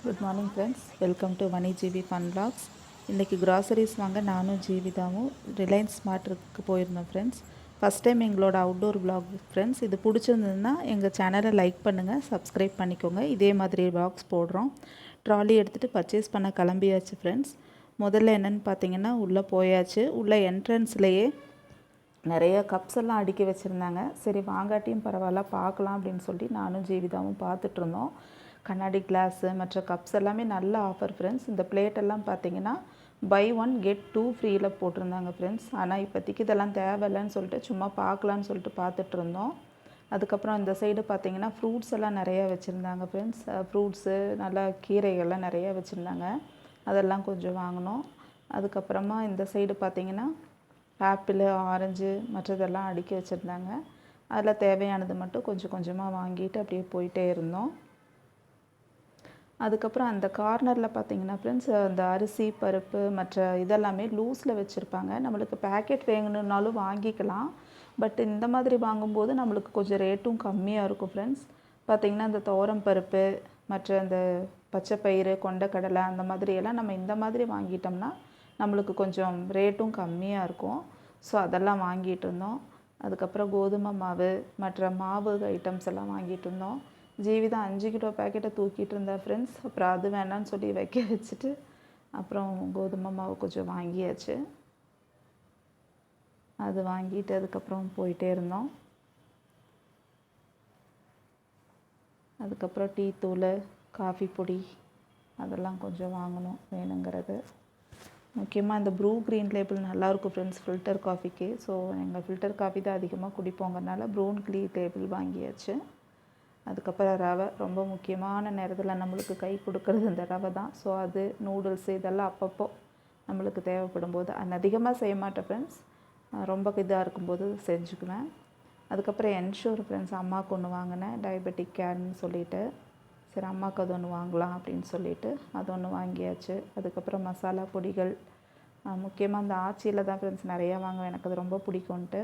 Good morning friends, welcome to Mani Jivi fun vlogs. இன்றைக்கி groceries வாங்க நானும் ஜீவிதாவும் ரிலையன்ஸ் ஸ்மார்ட்டுக்கு போயிருந்தோம் ஃப்ரெண்ட்ஸ். ஃபஸ்ட் டைம் எங்களோட அவுட்டோர் vlog ஃப்ரெண்ட்ஸ். இது பிடிச்சிருந்ததுன்னா எங்கள் சேனலை லைக் பண்ணுங்கள், சப்ஸ்கிரைப் பண்ணிக்கோங்க. இதே மாதிரி vlogs போடுறோம். ட்ராலி எடுத்துகிட்டு பர்ச்சேஸ் பண்ண கிளம்பியாச்சு ஃப்ரெண்ட்ஸ். முதல்ல என்னென்னு பார்த்தீங்கன்னா உள்ளே போயாச்சு. உள்ளே என்ட்ரன்ஸ்லேயே நிறைய கப்ஸ் எல்லாம் அடுக்கி வச்சுருந்தாங்க. சரி வாங்காட்டியும் பரவாயில்ல பார்க்கலாம் அப்படின்னு சொல்லி நானும் ஜீவிதாவும் பார்த்துட்ருந்தோம். கண்ணாடி கிளாஸு மற்ற கப்ஸ் எல்லாமே நல்ல ஆஃபர் ஃப்ரெண்ட்ஸ். இந்த பிளேட்டெல்லாம் பார்த்தீங்கன்னா பை 1 கெட் 2 ஃப்ரீயில் போட்டிருந்தாங்க ஃப்ரெண்ட்ஸ். ஆனால் இப்போதைக்கு இதெல்லாம் தேவையில்லைன்னு சொல்லிட்டு சும்மா பார்க்கலான்னு சொல்லிட்டு பார்த்துட்ருந்தோம். அதுக்கப்புறம் இந்த சைடு பார்த்திங்கன்னா ஃப்ரூட்ஸ் எல்லாம் நிறையா வச்சுருந்தாங்க ஃப்ரெண்ட்ஸ். ஃப்ரூட்ஸு நல்லா கீரைகள்லாம் நிறையா வச்சுருந்தாங்க. அதெல்லாம் கொஞ்சம் வாங்கினோம். அதுக்கப்புறமா இந்த சைடு பார்த்திங்கன்னா ஆப்பிள், ஆரஞ்சு மற்றதெல்லாம் அடுக்கி வச்சுருந்தாங்க. அதில் தேவையானது மட்டும் கொஞ்சம் கொஞ்சமாக வாங்கிட்டு அப்படியே போயிட்டே இருந்தோம். அதுக்கப்புறம் அந்த கார்னரில் பார்த்திங்கன்னா ஃப்ரெண்ட்ஸ், அந்த அரிசி பருப்பு மற்ற இதெல்லாமே லூஸில் வச்சுருப்பாங்க. நம்மளுக்கு பேக்கெட் வேணும்னாலும் வாங்கிக்கலாம். பட் இந்த மாதிரி வாங்கும்போது நம்மளுக்கு கொஞ்சம் ரேட்டும் கம்மியாக இருக்கும் ஃப்ரெண்ட்ஸ். பார்த்திங்கன்னா இந்த துவரம் பருப்பு மற்ற அந்த பச்சைப்பயிறு, கொண்டக்கடலை அந்த மாதிரியெல்லாம் நம்ம இந்த மாதிரி வாங்கிட்டோம்னா நம்மளுக்கு கொஞ்சம் ரேட்டும் கம்மியாக இருக்கும். ஸோ அதெல்லாம் வாங்கிட்டு இருந்தோம். அதுக்கப்புறம் கோதுமை மாவு மற்ற மாவு ஐட்டம்ஸ் எல்லாம் வாங்கிட்டு இருந்தோம். ஜீவிதா 5 கிலோ பேக்கெட்டை தூக்கிட்டு இருந்தா ஃப்ரெண்ட்ஸ். அப்புறம் அது வேண்டான்னு சொல்லி வைக்க வச்சுட்டு அப்புறம் கோதுமை மாவு கொஞ்சம் வாங்கியாச்சு. அது வாங்கிட்டு அதுக்கப்புறம் போயிட்டே இருந்தோம். அதுக்கப்புறம் டீ தூள், காஃபி பொடி அதெல்லாம் கொஞ்சம் வாங்கணும் வேணுங்கிறது. முக்கியமாக இந்த ப்ரூ க்ரீன் லேபிள் நல்லாயிருக்கும் ஃப்ரெண்ட்ஸ் ஃபில்டர் காஃபிக்கு. ஸோ எங்கள் ஃபில்டர் காஃபி தான் அதிகமாக குடிப்போங்கிறனால ப்ரூன் க்ரீன் லேபிள் வாங்கியாச்சு. அதுக்கப்புறம் ரவை ரொம்ப முக்கியமான நேரத்தில் நம்மளுக்கு கை கொடுக்கறது இந்த ரவை தான். ஸோ அது நூடுல்ஸ் இதெல்லாம் அப்பப்போ நம்மளுக்கு தேவைப்படும் போது அதிகமாக செய்ய மாட்டேன் ஃப்ரெண்ட்ஸ். ரொம்ப இதாக இருக்கும்போது செஞ்சுக்குவேன். அதுக்கப்புறம் என்ஷூர் ஃப்ரெண்ட்ஸ் அம்மாவுக்கு ஒன்று வாங்கினேன், டயபெட்டிக் கேர்னு சொல்லிவிட்டு. சரி அம்மாவுக்கு அது ஒன்று வாங்கலாம் அப்படின்னு சொல்லிவிட்டு அது ஒன்று வாங்கியாச்சு. அதுக்கப்புறம் மசாலா பொடிகள், முக்கியமாக அந்த ஆச்சியில் தான் ஃப்ரெண்ட்ஸ் நிறையா வாங்குவேன், எனக்கு அது ரொம்ப பிடிக்கும்ன்ட்டு.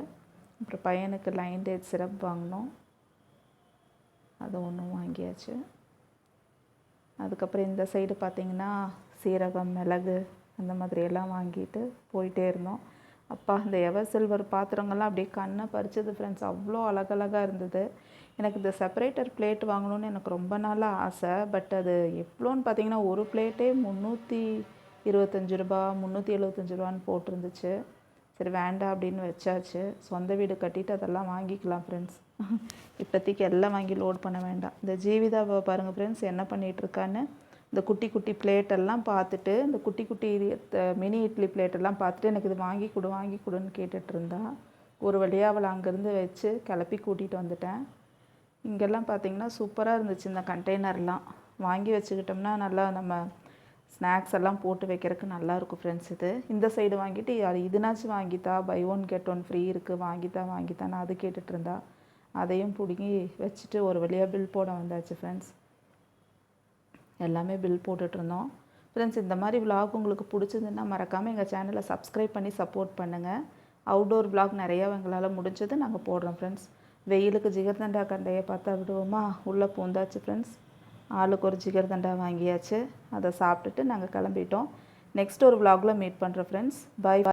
அப்புறம் பையனுக்கு லைன் டேட் சிரப் வாங்கினோம், அது ஒன்றும் வாங்கியாச்சு. அதுக்கப்புறம் இந்த சைடு பார்த்திங்கன்னா சீரகம், மிளகு அந்த மாதிரியெல்லாம் வாங்கிட்டு போயிட்டே இருந்தோம். அப்பா இந்த எவர் சில்வர் பாத்திரங்கள்லாம் அப்படியே கண்ணை பறிச்சது ஃப்ரெண்ட்ஸ். அவ்வளோ அழகழகாக இருந்தது. எனக்கு இந்த செப்பரேட்டர் பிளேட் வாங்கணுன்னு எனக்கு ரொம்ப நாளாக ஆசை. பட் அது எவ்வளோன்னு பார்த்தீங்கன்னா ஒரு பிளேட்டே 325 ரூபா 375 ரூபான்னு போட்டிருந்துச்சு. சரி வேண்டாம் அப்படின்னு வச்சாச்சு. சொந்த வீடு கட்டிட்டு அதெல்லாம் வாங்கிக்கலாம் ஃப்ரெண்ட்ஸ். இப்போதைக்கு எல்லாம் வாங்கி லோட் பண்ண வேண்டாம். இந்த ஜீவிதாவை பாருங்கள் ஃப்ரெண்ட்ஸ் என்ன பண்ணிகிட்ருக்கான்னு. இந்த குட்டி குட்டி பிளேட்டெல்லாம் பார்த்துட்டு, இந்த குட்டி குட்டி மினி இட்லி பிளேட்டெல்லாம் பார்த்துட்டு எனக்கு இது வாங்கி கொடுன்னு கேட்டுட்ருந்தா. ஒரு வழியாக அவளை அங்கேருந்து வச்சு கிளப்பி கூட்டிகிட்டு வந்துட்டேன். இங்கெல்லாம் பார்த்திங்கன்னா சூப்பராக இருந்துச்சு. இந்த கண்டெய்னர்லாம் வாங்கி வச்சுக்கிட்டோம்னா நல்லா நம்ம ஸ்நாக்ஸ் எல்லாம் போட்டு வைக்கிறதுக்கு நல்லாயிருக்கும் ஃப்ரெண்ட்ஸ். இந்த சைடு வாங்கிட்டு இதுனாச்சும் வாங்கித்தா, பை 1 கெட் 1 ஃப்ரீ இருக்குது, வாங்கித்தான்னு அது கேட்டுட்ருந்தா. அதையும் பிடுங்கி வச்சுட்டு ஒரு வழியாக பில் போட வந்தாச்சு ஃப்ரெண்ட்ஸ். எல்லாமே பில் போட்டுட்ருந்தோம் ஃப்ரெண்ட்ஸ். இந்த மாதிரி vlog உங்களுக்கு பிடிச்சதுன்னா மறக்காமல் எங்கள் சேனலை சப்ஸ்கிரைப் பண்ணி சப்போர்ட் பண்ணுங்கள். அவுட்டோர் vlog நிறையா எங்களால் முடிஞ்சது நாங்கள் போடுறோம் ஃப்ரெண்ட்ஸ். வெயிலுக்கு ஜிகர்தண்டா கண்டையை பார்த்தா விடுவோமா, உள்ளே பூந்தாச்சு ஃப்ரெண்ட்ஸ். ஆளுக்கு ஒரு ஜிகர்தண்டா வாங்கியாச்சு. அதை சாப்பிட்டுட்டு நாங்கள் கிளம்பிட்டோம். நெக்ஸ்ட் ஒரு vlogல மீட் பண்ணுறோம் ஃப்ரெண்ட்ஸ். பாய்.